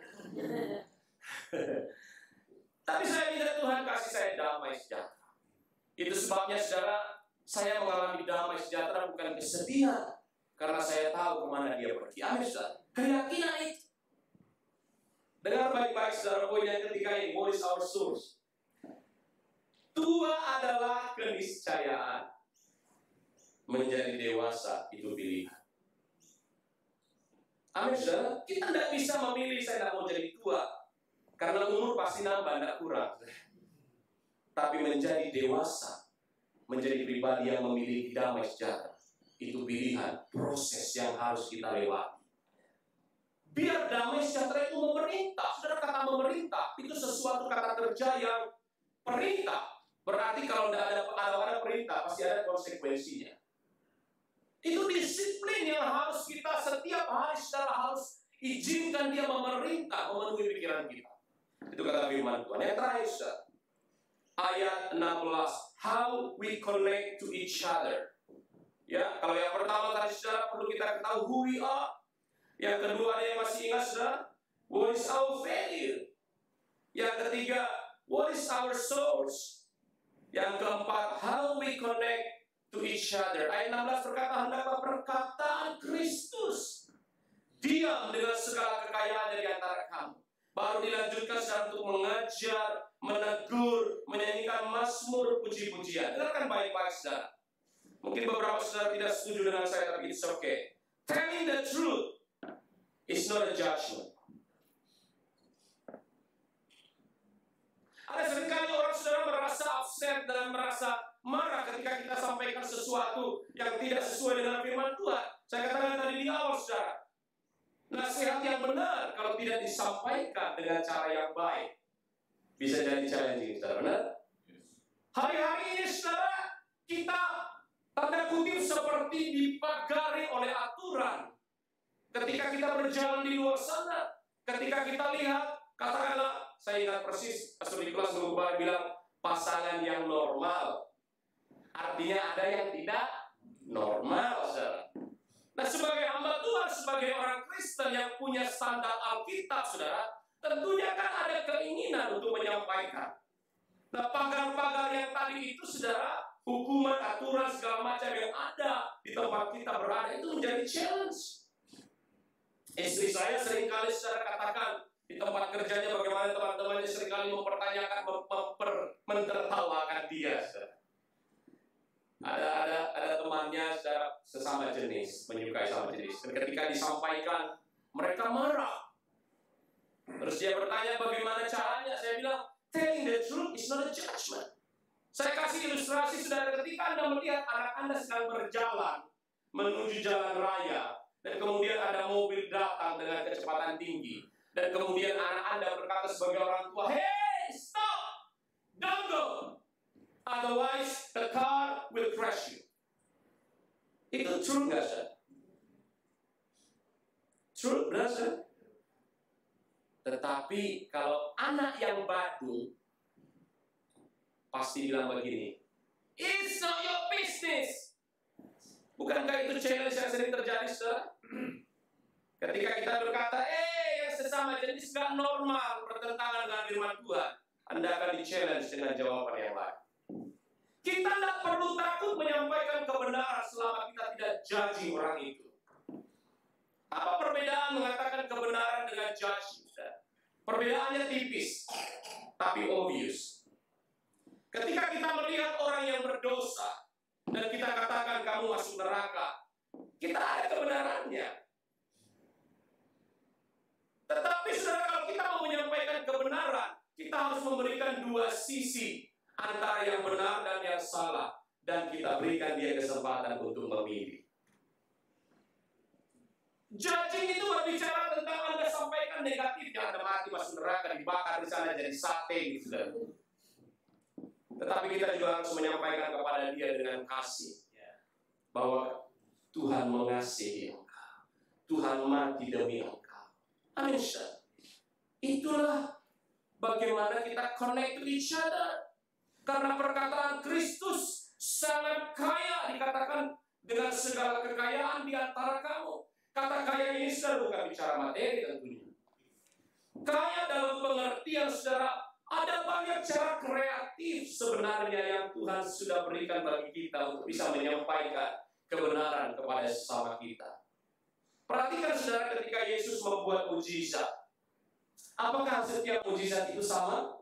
Tapi saya minta Tuhan kasih saya damai sejahtera. Itu sebabnya, saudara, saya mengalami damai sejahtera bukan kesedihan, karena saya tahu kemana dia pergi. Amin, saudara. Keyakinan itu. Dengar baik-baik, saudara, poin yang ketiga ini, what is our source? Tua adalah keniscayaan. Menjadi dewasa itu pilihan. Amin, saudara. Kita tidak bisa memilih saya tidak mau jadi tua, karena umur pasti nambah, tidak kurang. Tapi menjadi dewasa, menjadi pribadi yang memiliki damai sejahtera, itu pilihan, proses yang harus kita lewati. Biar damai sejahtera itu memerintah. Saudara, kata memerintah itu sesuatu kata kerja yang perintah. Berarti kalau tidak ada perintah, pasti ada konsekuensinya. Itu disiplin yang harus kita setiap hari secara harus izinkan dia memerintah, memenuhi pikiran kita. Itu kata firman Tuhan. Yang terakhir, saudara, ayat 16, how we connect to each other. Ya, kalau yang pertama tadi saudara perlu kita ketahui who we are. Yang kedua, ada yang masih ingat saudara, what is our value. Yang ketiga, what is our source. Yang keempat, how we connect to each other. Ayat 16 berkata, hendaklah perkataan Kristus diam dengan segala kekayaannya di antara kamu. Baru dilanjutkan saudara untuk mengajar, menegur, menyanyikan mazmur puji-pujian. Dengarkan baik-baik saudara. Mungkin beberapa saudara tidak setuju dengan saya, tapi it's okay. Telling the truth is not a judgment. Ada seringkali orang saudara merasa upset dan merasa marah ketika kita sampaikan sesuatu yang tidak sesuai dengan firman Tuhan. Saya katakan tadi di awal saudara, nasihat yang benar kalau tidak disampaikan dengan cara yang baik bisa jadi challenging, saudara, benar? Hari-hari ini saudara, kita tanda kutip seperti dipagari oleh aturan. Ketika kita berjalan di luar sana, ketika kita lihat, katakanlah, saya ingat persis, Pastor Nicholas dulu bilang, pasangan yang normal. Artinya ada yang tidak normal, saudara. Nah, sebagai hamba Tuhan, sebagai orang Kristen yang punya standar Alkitab, saudara, tentunya kan ada keinginan untuk menyampaikan. Nah, pagar-pagar yang tadi itu, saudara, hukuman, aturan, segala macam yang ada di tempat kita berada, itu menjadi challenge. Istri saya seringkali saudara katakan, di tempat kerjanya bagaimana teman-temannya seringkali mempertanyakan, mentertawakan dia, saudara. Ada temannya saudara sesama jenis, menyukai sama jenis. Dan ketika disampaikan, mereka marah. Terus dia bertanya bagaimana caranya. Saya bilang, telling the truth is not a judgment. Saya kasih ilustrasi saudara, ketika Anda melihat anak Anda sedang berjalan menuju jalan raya, dan kemudian ada mobil datang dengan kecepatan tinggi, dan kemudian anak Anda berkata sebagai orang tua, hey, stop, don't go. Otherwise, the car will crash you. Itu true nggak, sir? True, benar, sir? Tetapi kalau anak yang badu, pasti bilang begini, it's not your business. Bukankah itu challenge yang sering terjadi, sir? Ketika kita berkata, yang sesama jenis nggak normal, bertentangan dengan firman Tuhan, Anda akan di-challenge dengan jawaban yang lain. Kita tidak perlu takut menyampaikan kebenaran selama kita tidak judging orang itu. Apa perbedaan mengatakan kebenaran dengan judging? Perbedaannya tipis, tapi obvious. Ketika kita melihat orang yang berdosa, dan kita katakan kamu masuk neraka, kita ada kebenarannya. Tetapi saudara, kalau kita mau menyampaikan kebenaran, kita harus memberikan dua sisi antara yang benar dan yang salah, dan kita berikan dia kesempatan untuk memilih. Judging itu berbicara tentang Anda sampaikan negatifnya, Anda mati masuk neraka, dibakar di sana jadi sate gitu. Tetapi kita juga harus menyampaikan kepada dia dengan kasih, bahwa Tuhan mengasihi engkau, Tuhan mati demi engkau. Amin. Itulah bagaimana kita connect to each other. Karena perkataan Kristus sangat kaya, dikatakan dengan segala kekayaan di antara kamu. Kata kaya ini saudara bukan bicara materi tentunya. Kaya dalam pengertian saudara, ada banyak cara kreatif sebenarnya yang Tuhan sudah berikan bagi kita untuk bisa menyampaikan kebenaran kepada sesama kita. Perhatikan saudara, ketika Yesus membuat mujizat, apakah setiap mujizat itu sama?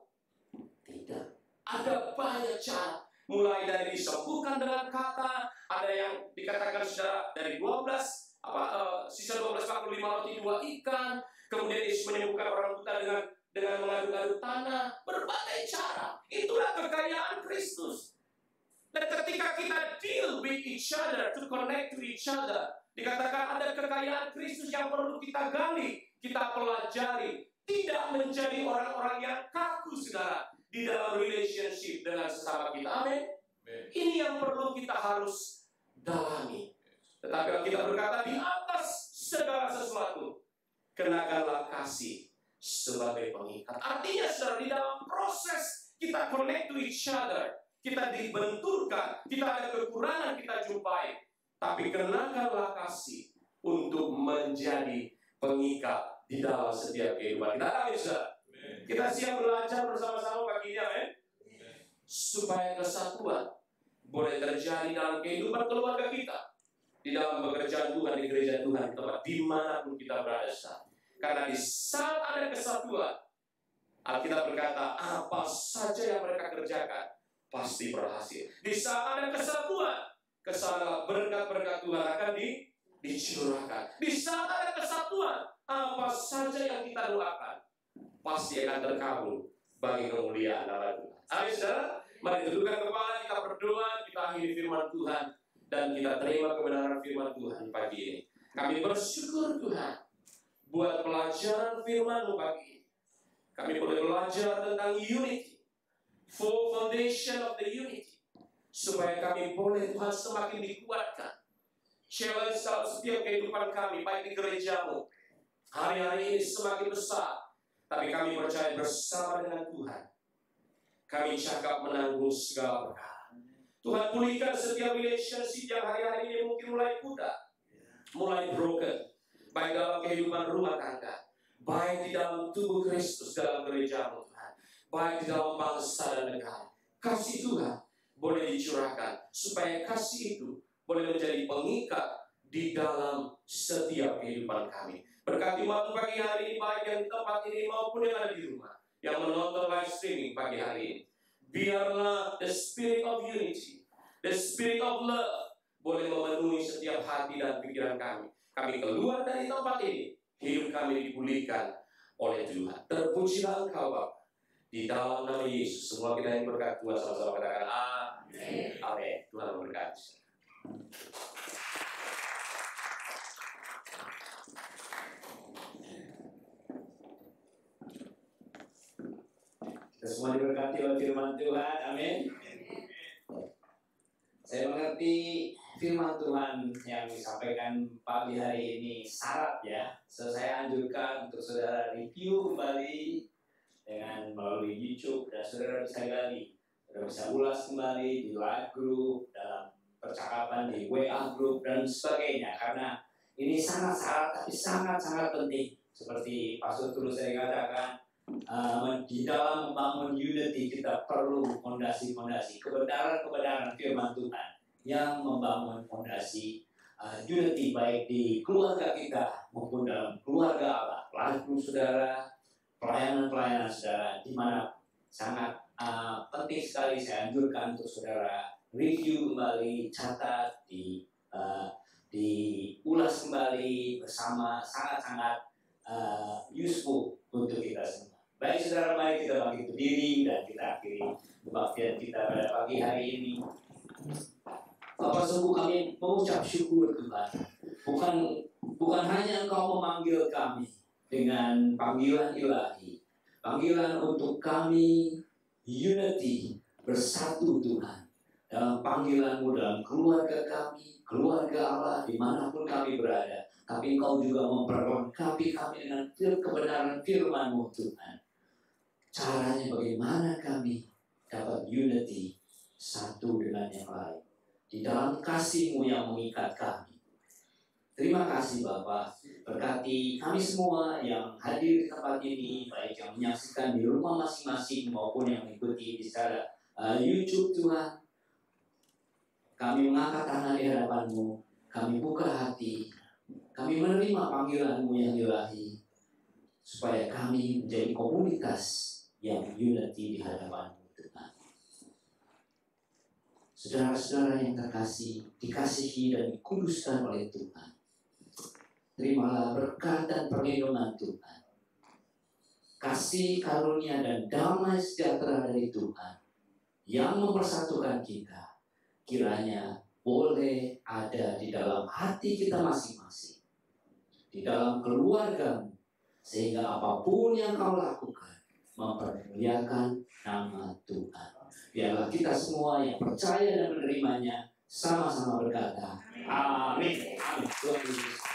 Tidak. Ada banyak cara, mulai dari disembuhkan dengan kata, ada yang dikatakan saudara dari 12, sisa 12 45 roti 2 ikan, kemudian Yesus menyembuhkan orang buta dengan mengadu-adu tanah, berbagai cara. Itulah kekayaan Kristus. Dan ketika kita deal with each other, to connect to each other, dikatakan ada kekayaan Kristus yang perlu kita gali, kita pelajari, tidak menjadi orang-orang yang kaku, saudara. di dalam relationship dengan sesama kita. Amin. Ini yang perlu kita harus dalami. Tetapi kita berkata di atas segala sesuatu, kenakanlah kasih sebagai pengikat. Artinya saudara, di dalam proses kita connect to each other, kita dibenturkan, kita ada kekurangan kita jumpai, tapi kenakanlah kasih untuk menjadi pengikat di dalam setiap kehidupan kita. Amin, saudara. Kita siap belajar bersama-sama pagi ini, amin. Supaya kesatuan boleh terjadi dalam kehidupan keluarga kita, di dalam pekerjaan Tuhan, di gereja Tuhan, di tempat dimanapun kita berada. Karena di saat ada kesatuan, Alkitab berkata apa saja yang mereka kerjakan pasti berhasil. Di saat ada kesatuan, kesana berkat-berkat Tuhan akan dicurahkan. Di saat ada kesatuan, apa saja yang kita doakan pasti akan terkabul bagi kemuliaan nama Tuhan. Amin, saudara. Mari tundukkan kepala, kita berdoa, kita akhiri firman Tuhan, dan kita terima kebenaran firman Tuhan pagi ini. Kami bersyukur Tuhan buat pelajaran firman-Mu pagi ini. Kami boleh belajar tentang unity, full foundation of the unity, supaya kami boleh Tuhan semakin dikuatkan. Challenge dalam setiap kehidupan kami, baik di gereja-Mu, hari-hari ini semakin besar, tapi kami percaya bersama dengan Tuhan, kami cakap menanggung segala perkara. Tuhan, pulihkan setiap relationship yang hari-hari ini mungkin mulai pudar, mulai broken, baik dalam kehidupan rumah tangga, baik di dalam tubuh Kristus dalam gereja-Mu Tuhan, baik di dalam bangsa dan negara. Kasih Tuhan boleh dicurahkan, supaya kasih itu boleh menjadi pengikat di dalam setiap kehidupan kami. Berkati waktu pagi hari ini, baik yang di tempat ini maupun yang ada di rumah, yang menonton live streaming pagi hari ini. Biarlah the spirit of unity, the spirit of love boleh memenuhi setiap hati dan pikiran kami. Kami keluar dari tempat ini, hidup kami dipulihkan oleh Tuhan. Terpujilah Engkau Bapa. Di dalam nama Yesus, semua kita yang berkat Tuhan sama-sama katakan amin. Amin. Tuhan memberkati. Kita semua diberkati oleh firman Tuhan, amin. Saya mengerti firman Tuhan yang disampaikan pagi hari ini syarat ya. So, saya anjurkan untuk saudara review kembali dengan melalui YouTube, dan saudara bisa gali, saudara bisa ulas kembali di live group, dalam percakapan di WA group dan sebagainya. Karena ini sangat syarat tapi sangat-sangat penting. Seperti Pastor Tulus saya katakan, di dalam membangun unity kita perlu fondasi-fondasi kebenaran-kebenaran firman Tuhan yang membangun fondasi unity baik di keluarga kita maupun dalam keluarga Allah, lalu saudara, pelayanan-pelayanan saudara di mana sangat penting sekali. Saya anjurkan untuk saudara review kembali, catat, diulas kembali bersama, sangat-sangat useful untuk kita semua. Baik saudara, mari kita bangkit berdiri dan kita akhiri kebaktian kita pada pagi hari ini. Bapak, sungguh kami mengucap syukur Tuhan. Bukan hanya Engkau memanggil kami dengan panggilan ilahi, panggilan untuk kami unity, bersatu Tuhan, dalam panggilan-Mu dalam keluarga kami, keluarga Allah dimanapun kami berada. Tapi Engkau juga memperlengkapi kami dengan kebenaran firman-Mu Tuhan. Caranya bagaimana kami dapat unity satu dengan yang lain di dalam kasih-Mu yang mengikat kami. Terima kasih Bapak, berkati kami semua yang hadir di tempat ini, baik yang menyaksikan di rumah masing-masing maupun yang mengikuti di secara YouTube Tuhan. Kami mengangkat tangan di hadapan-Mu, kami buka hati, kami menerima panggilan-Mu yang ilahi, supaya kami menjadi komunitas yang unity di hadapan-Mu Tuhan. Saudara-saudara yang terkasih, dikasihi dan dikuduskan oleh Tuhan, terimalah berkat dan perlindungan Tuhan, kasih karunia dan damai sejahtera dari Tuhan yang mempersatukan kita, kiranya boleh ada di dalam hati kita masing-masing, di dalam keluarga, sehingga apapun yang kau lakukan mempermuliakan nama Tuhan. Biarlah kita semua yang percaya dan menerimanya sama-sama berkata, amin. Amin. Tuhan Yesus.